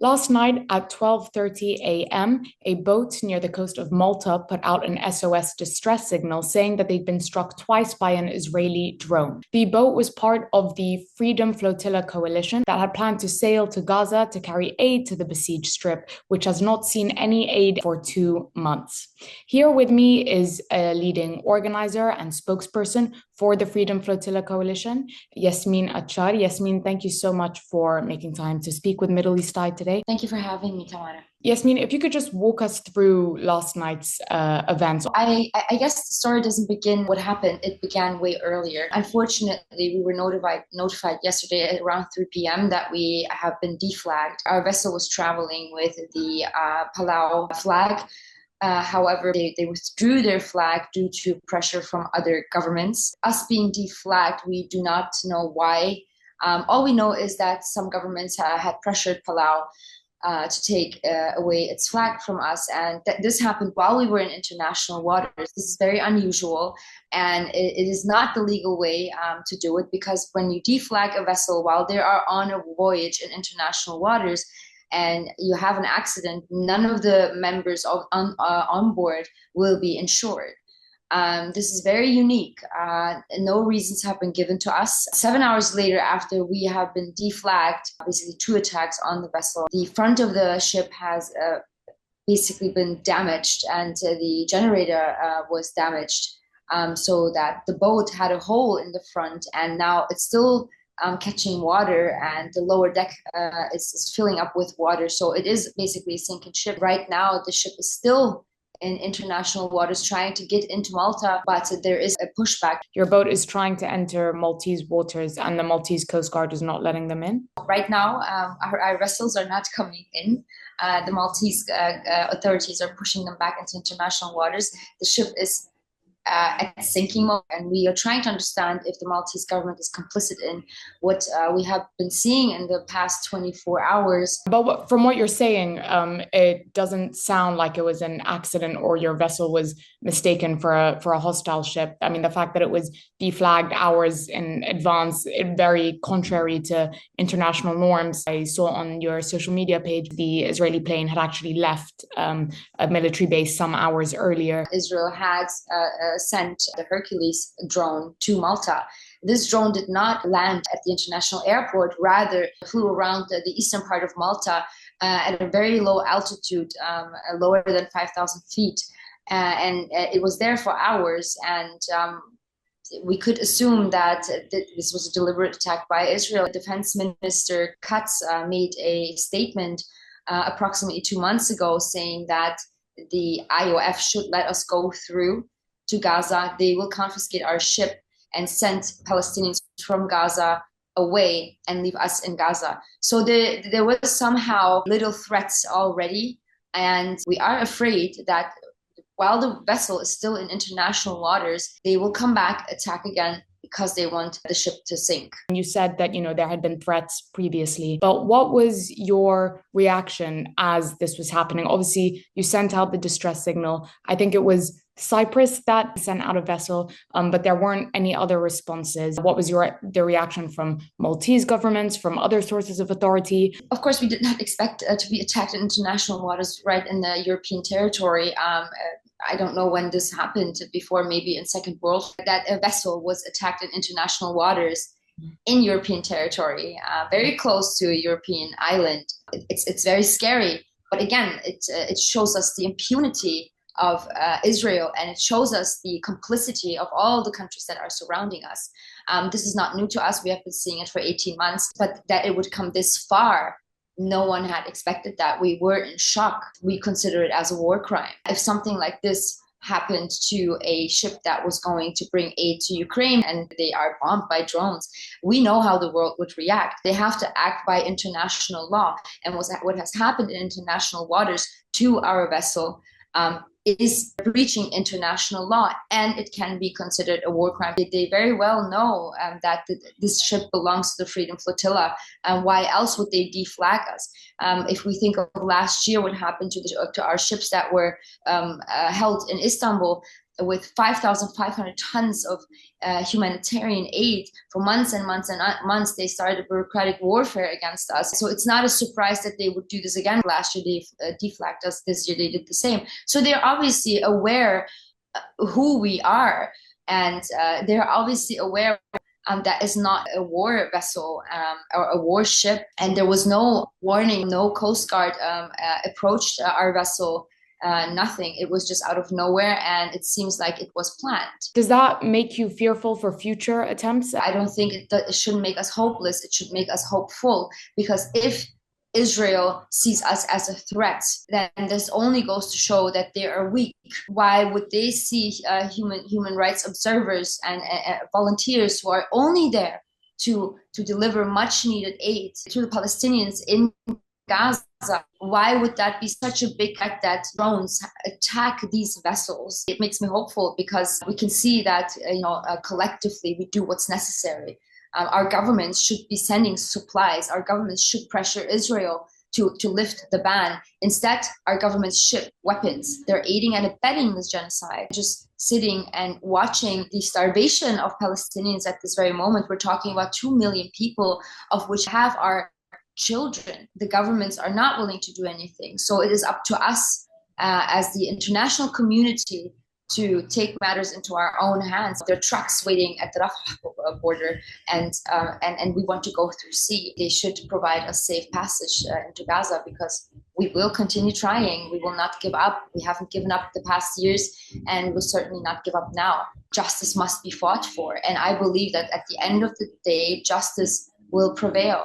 Last night at 12:30 a.m., a boat near the coast of Malta put out an SOS distress signal saying that they'd been struck twice by an Israeli drone. The boat was part of the Freedom Flotilla Coalition that had planned to sail to Gaza to carry aid to the besieged strip, which has not seen any aid for 2 months. Here with me is a leading organizer and spokesperson for the Freedom Flotilla Coalition, Yasemin Acar. Yasemin, thank you so much for making time to speak with Middle East Eye today. Thank you for having me, Tamara. Yasemin, if you could just walk us through last night's events. I guess the story doesn't begin what happened. It began way earlier. Unfortunately, we were notified yesterday at around 3 p.m. that we have been deflagged. Our vessel was traveling with the Palau flag. However, they withdrew their flag due to pressure from other governments. Us being deflagged, we do not know why. All we know is that some governments had pressured Palau to take away its flag from us. And this happened while we were in international waters. This is very unusual, and it is not the legal way to do it, because when you deflag a vessel while they are on a voyage in international waters, and you have an accident, none of the members on board will be insured. This is very unique. No reasons have been given to us. 7 hours later, after we have been deflagged, basically 2 attacks on the vessel, the front of the ship has basically been damaged, and the generator was damaged, so that the boat had a hole in the front, and now it's still catching water, and the lower deck is filling up with water. So it is basically a sinking ship. Right now, the ship is still in international waters trying to get into Malta, but there is a pushback. Your boat is trying to enter Maltese waters, and the Maltese Coast Guard is not letting them in? Right now, our vessels are not coming in. The Maltese authorities are pushing them back into international waters. The ship is at sinking mode, and we are trying to understand if the Maltese government is complicit in what we have been seeing in the past 24 hours. But from what you're saying, it doesn't sound like it was an accident or your vessel was mistaken for a hostile ship. I mean, the fact that it was deflagged hours in advance, very contrary to international norms. I saw on your social media page the Israeli plane had actually left a military base some hours earlier. Israel has sent the Hercules drone to Malta. This drone did not land at the international airport, rather flew around the eastern part of Malta at a very low altitude, lower than 5,000 feet. And it was there for hours, and we could assume that this was a deliberate attack by Israel. Defense Minister Katz made a statement approximately 2 months ago saying that the IOF should let us go through to Gaza. They will confiscate our ship and send Palestinians from Gaza away and leave us in Gaza. So there was somehow little threats already, and we are afraid that while the vessel is still in international waters, they will come back, attack again, because they want the ship to sink. You said that, there had been threats previously, but what was your reaction as this was happening? Obviously, you sent out the distress signal. I think it was Cyprus that sent out a vessel, but there weren't any other responses. What was the reaction from Maltese governments, from other sources of authority? Of course, we did not expect to be attacked in international waters right in the European territory. I don't know when this happened before, maybe in Second World, that a vessel was attacked in international waters in European territory, very close to a European island. It's very scary. But again, it shows us the impunity of Israel, and it shows us the complicity of all the countries that are surrounding us. This is not new to us. We have been seeing it for 18 months, but that it would come this far, no one had expected that. We were in shock. We consider it as a war crime. If something like this happened to a ship that was going to bring aid to Ukraine and they are bombed by drones, we know how the world would react. They have to act by international law. And what has happened in international waters to our vessel is breaching international law, and it can be considered a war crime. They very well know that this ship belongs to the Freedom Flotilla, and why else would they deflag us? If we think of last year, what happened to our ships that were held in Istanbul, with 5,500 tons of humanitarian aid for months and months and months. They started bureaucratic warfare against us. So it's not a surprise that they would do this again. Last year they deflagged us. This year they did the same. So they're obviously aware who we are, and they're obviously aware that is not a war vessel or a warship, and there was no warning. No Coast Guard approached our vessel. Nothing. It was just out of nowhere, and it seems like it was planned. Does that make you fearful for future attempts? I don't think it shouldn't make us hopeless. It should make us hopeful, because if Israel sees us as a threat, then this only goes to show that they are weak. Why would they see human rights observers and volunteers who are only there to deliver much needed aid to the Palestinians in Gaza? Why would that be such a big threat that drones attack these vessels? It makes me hopeful, because we can see that collectively we do what's necessary. Our governments should be sending supplies. Our governments should pressure Israel to lift the ban. Instead, our governments ship weapons. They're aiding and abetting this genocide. Just sitting and watching the starvation of Palestinians at this very moment. We're talking about 2 million people, of which half are children. The governments are not willing to do anything. So it is up to us as the international community to take matters into our own hands. There are trucks waiting at the Rafah border, and we want to go through sea. They should provide a safe passage into Gaza, because we will continue trying. We will not give up. We haven't given up the past years, and we will certainly not give up now. Justice must be fought for, and I believe that at the end of the day, justice will prevail.